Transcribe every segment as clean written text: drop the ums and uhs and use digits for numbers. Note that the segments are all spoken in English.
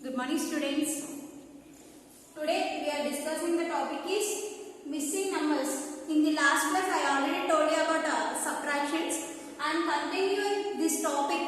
Good morning students. Today we are discussing the topic is missing numbers. In the last class I already told you about subtractions and continuing this topic.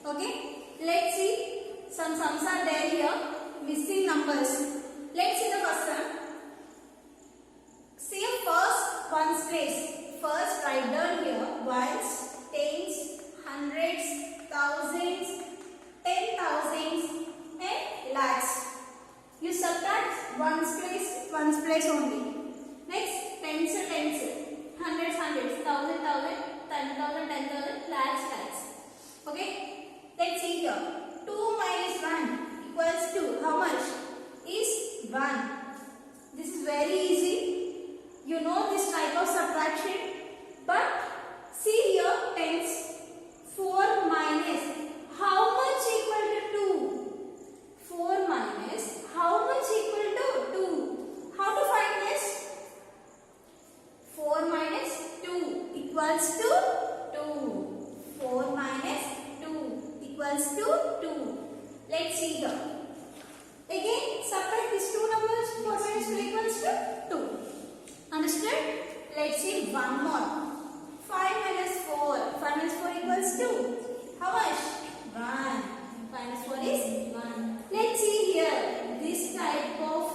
Okay. Let's see some sums are there here. Missing numbers. Let's see the first one. See first ones place. First write down here ones, tens, hundreds, thousands, 10,000s and lakhs. You subtract ones place only. Next tens, hundreds, thousand, 10,000, 10,000, lakhs. Okay. Let's see here. 2 minus 1 equals to how much? Is 1. This is very easy. You know this type of subtraction. But see here tens. 4 minus how much equal to 2? 4 minus how much equal to 2? How to find this? 4 minus 2 equals to 2. 4 minus 2 equals to 2. Let's see here. Again subtract these two numbers. 4 minus 2 equals to 2. Understood? Let's see one more. 5 minus 4. 5 minus 4 equals to how much? 1. 5 minus 4 is 1. Let's see here. This type of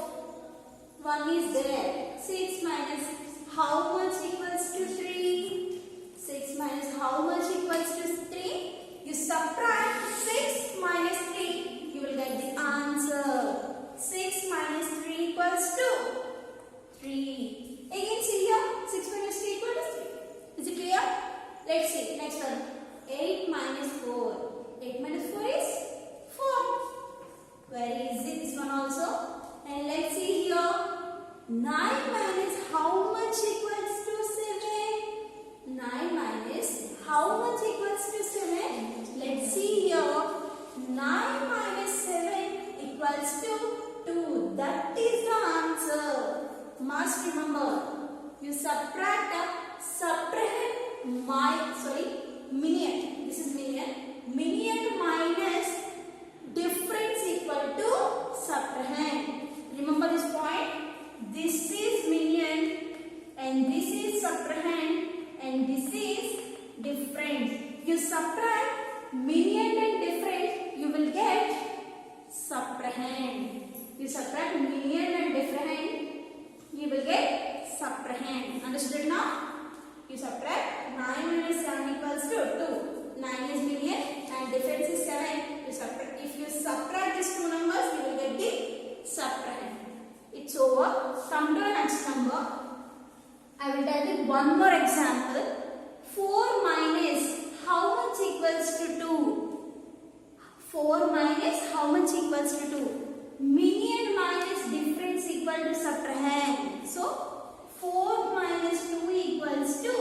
one is there. 6 minus how much equals to 3? 6 minus how much equals to 3? You subtract 6 minus 3. You will get the answer. 6 minus 3 equals to 3. Again see here. 6 minus 3 equals to 3. Is it clear? Let's see. Next one. 8 minus 4. 8 minus 4 is 4. Very easy this one also. And let's see here. 9 minus how much equals to 7? 9 minus how much equals to 7? Let's see here. 9 minus 7 equals to 2. That is the answer. Must remember. You subtract million. This is million. Million minus difference equal to subtrahend. Remember this point? This is million and this is subtrahend and this is difference. You subtract million and difference, you will get subtrahend. You subtract million and difference, you will get subtrahend. Understood now? You subtract 9 minus 7 equals to 2. 9 is million and difference is 7. You subtract. If you subtract these two numbers, you will get the subtrahend. It's over. Come to the next number. I will tell you one more example. 4 minus how much equals to 2? 4 minus how much equals to 2? Million minus difference equal to subtrahend. So 4 minus 2 equals to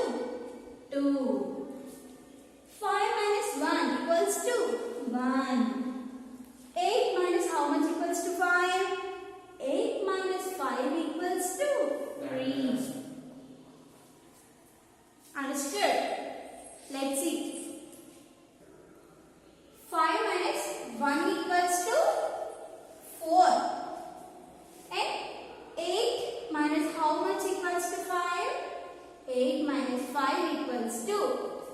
2. 5 minus 1 equals to 1. 8 minus how much equals to 5? 8 minus 5 equals to 3. Understood? Let's see. 5 minus 1 equals to 4. And 8 minus how much equals to 5? 8 minus 5 equals to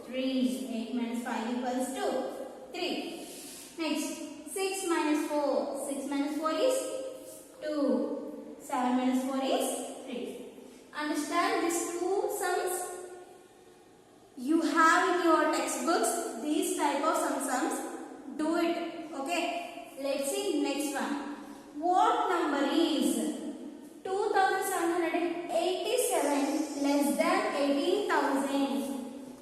3. 8 minus 5 equals to 3. Next, 6 minus 4. 6 minus 4 is 2. 7 minus 4 is 3. Understand these two sums? You have in your textbooks these type of sums. Do it. Okay. Let's see next one. What number is 2,787 less than 18,000?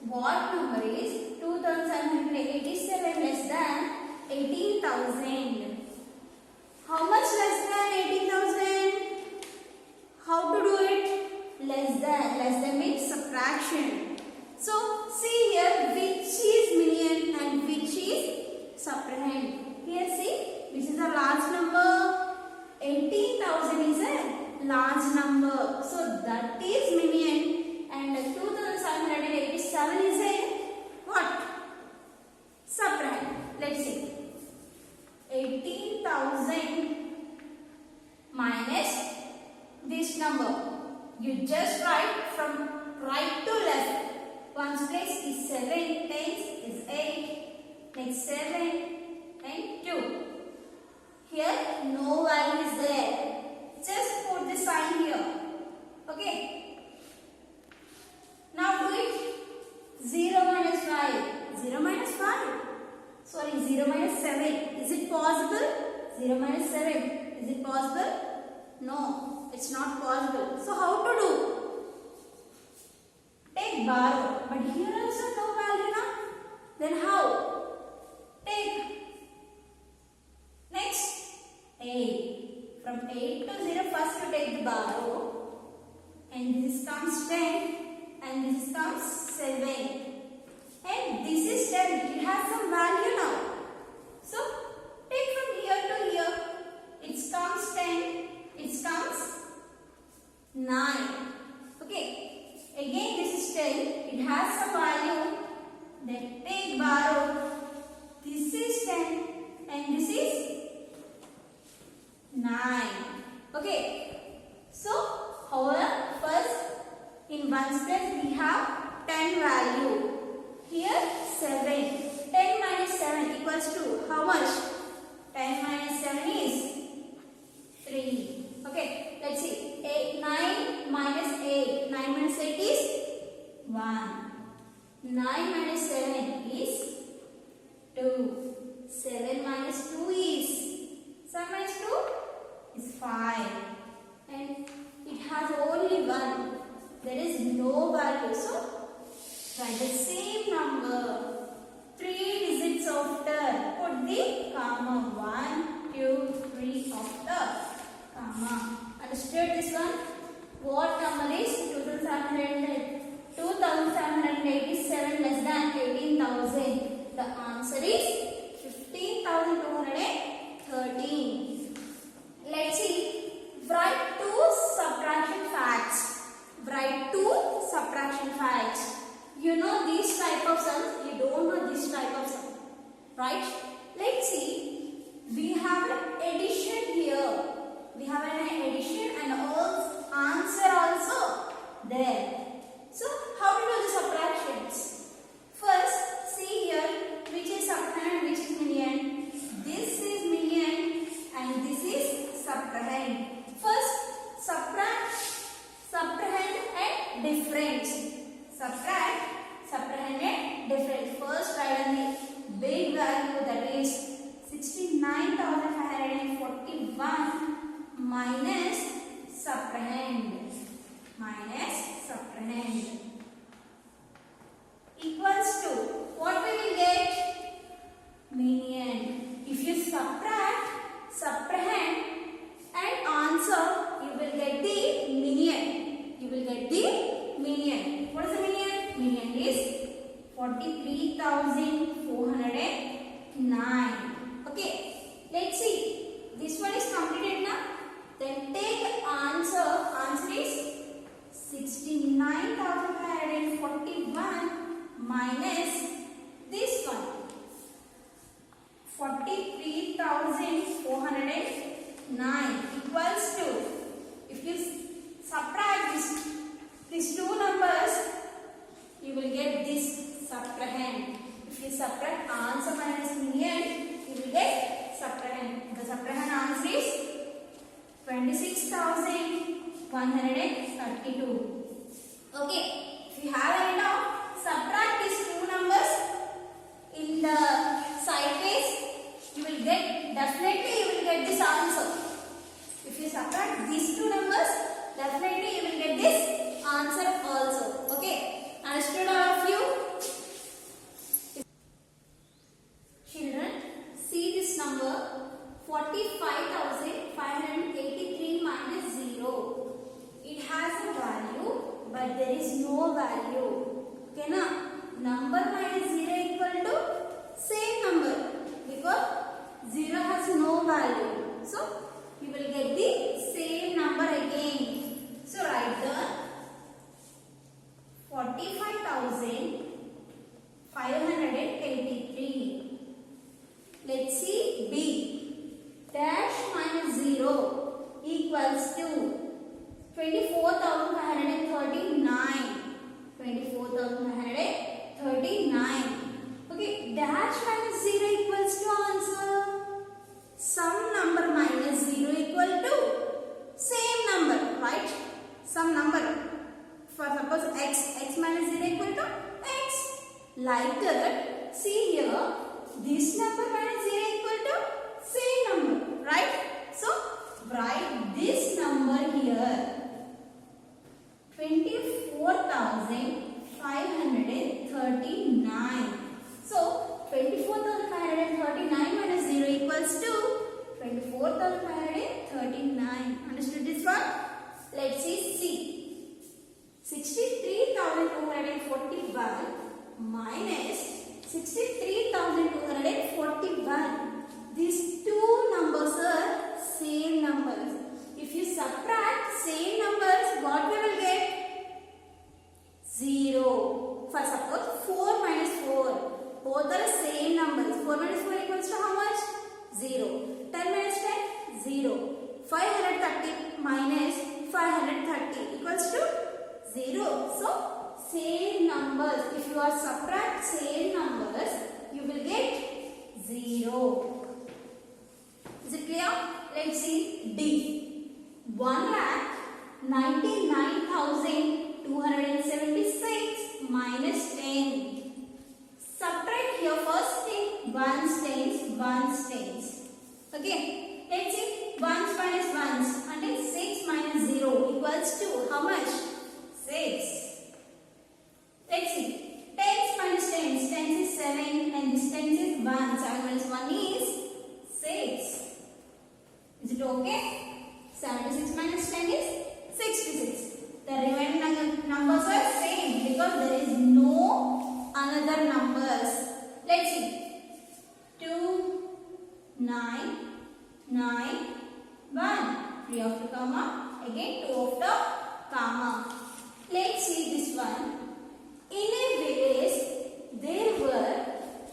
What number is 2,787 less than 18,000? How much less than 18,000? How to do it? Less than means subtraction. So see here which is million and which is subtrahend. Here see, this is a large number. 18,000 is a large number. So that is million and 2,787 is a what? Subtrahend. Let's see. 18,000 You just write from right to left. Ones place is 7, tens is 8, next 7 and 2. Here no value is there. Just put the sign here. Okay. Now do it. 0 minus 5. 0 minus 5. Sorry, 0 minus 7. Is it possible? 0 minus 7. Is it possible? No, it's not possible. So how to do? Take borrow. But here also no value now. Then how? Take. Next, 8. From 8 to 0 first you take the borrow. And this comes 10. And this comes 7. And this is 10. It has some value now. So, take from here to here. It comes 10. It comes 9. Okay. Again this is 10. It has some value. Then take borrow. This is 10. And this is 9. Okay. So, however, first in ones place we have 10 value. Here 7. 10 minus 7 equals to how much? 10 minus 7 is 3. Okay, let's see. 9 minus 8. 9 minus 8 is 1. 9 minus 7 is 2. 7 minus 2 is 7 minus 2 is 5. And it has only 1. There is no value. So, write the same number. 3 digits after. Put the comma. 1, 2, 3 after. Comma. Understood this one? What number is 2787 less than 18,000? The answer is 15,213. Let's see. Write 2 subtraction facts. Write 2 subtraction facts. You know these type of sums. You don't know this type of sum. Right? Let's see. We have an addition here. We have an addition and answer also there. So, how to do the subtractions? First, see here which is subtrahend and which is million. This is million and this is subtrahend. First, subtrahend and difference. Subtract, subtrahend and difference. First, write on the big value, that is 69,541 minus subtrahend. Equals to, what we will get? Median. If you subtract, subtrahend and answer, you will get the median. What is the median? Median is 43,409. Okay. Let's see. This one is completed now. Then take answer. Answer is 69,541 minus this one. 43,409 equals to, if you subtract these two numbers, you will get this subtrahend. If you subtract answer minus median, you will get subtrahend. The subtrahend answer is 26,132. Okay, if you have it now, subtract these two numbers in the sideways, you will get, definitely you will get this answer. If you subtract these two numbers, definitely you will get this answer also. Okay, understood all of you? Children, see this number 45,583 minus 0. It has a value, but there is no value. Okay, na? Number minus 0 equal to same number, because 0 has no value. So, you will get the same number again. So, write the 45,583. Let's see B. Dash minus 0 equals to 24,583. minus 530 equals to 0. So same numbers, if you are subtract same numbers, you will get 0. Is it clear? Let's see D. 1,99,276 minus 10. Subtract here first thing, ones tens. Okay, let's see, ones minus ones, and 6 minus 0 equals to how much? 6. Let's see, tens minus tens, tens is 7 and this tens is 1. 7 minus 1 is 6. Is it okay? 76 minus 10 is 66. The remaining numbers are same because there is no another numbers. Let's see, 2, 9, 9, 1. 3 after comma, again 2 after comma. Let's see this one. In a village, there were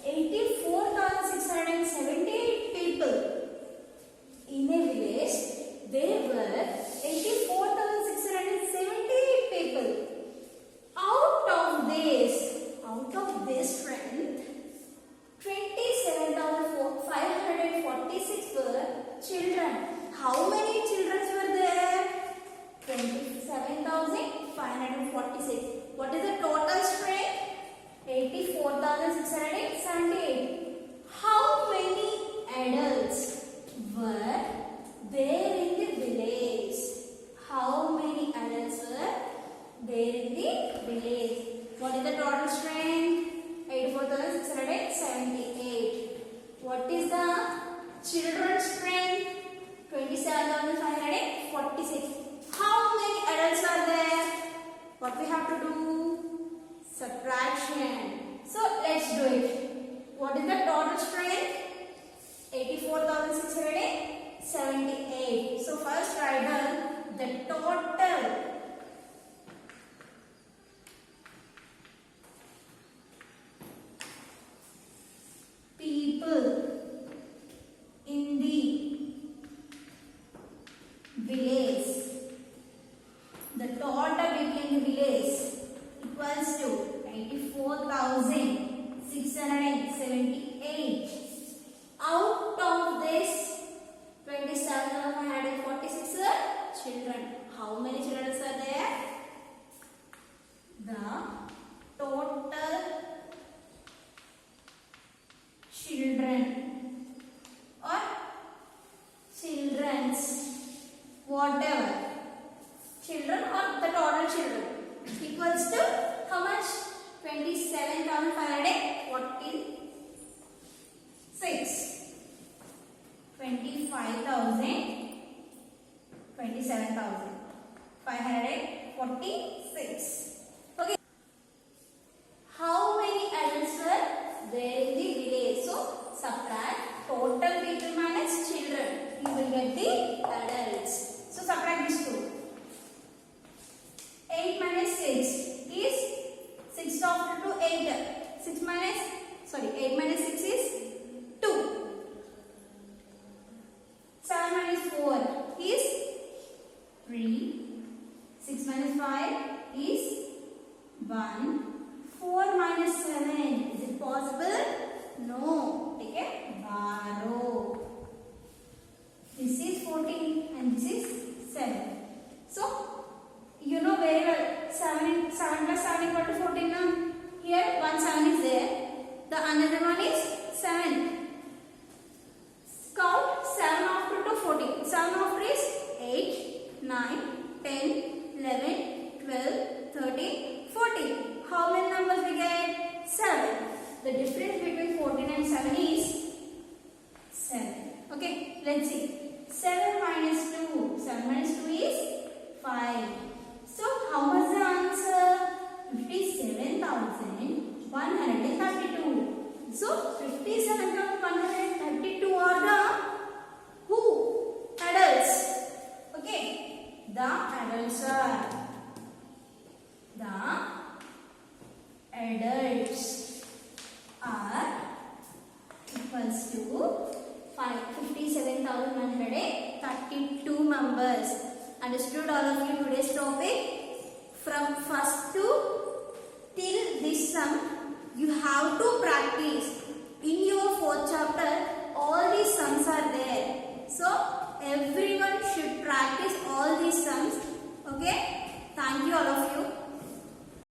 84,678 people. In a village, there were 84,678 people. Out of this strength, 27,546 were children. How many children were there? 27,546. What is the total strength? 84,678. How many adults were there in the village? How many adults were there in the village? What is the total strength? 84,678. What is the children's strength? 27,546. How many adults are there? What we have to do? Subtraction. So let's do it. What is the total strength? 84,678. So first write down the total people in the village. The total people in the village equals to 84,678. Out of this, 27,546 are children. How many children are there? The total children or children's, whatever, children or the total children equals to how much? 27,546. 27,546. Okay. How many adults were there in the village? So subtract total people minus children. You will get the adults. So subtract these two. 8 minus 6 is 6 after 2, 8. 8 minus 6 is 2. 7 minus 4 is 3. 6 minus 5 is 1. 4 minus 7. Is it possible? No. Take a borrow. This is 14 and this is 7. So you know very well 7 plus 7 equal to 14 now. Here one 7 is there. The another one is 7. Count 7 after to 14. 7 after is 8, 9, 10, 11, 12, 13, 14. How many numbers we get? 7. The difference between 14 and 7 is 7. Okay, let's see. 7 minus 2. 7 minus 2 is 5. So how much the answer? 57,132. So 57,132 are the who? Adults. Okay. The adults are equals to 57,132 members. Understood all of you today's topic? From first to till this sum, you have to practice in your fourth chapter.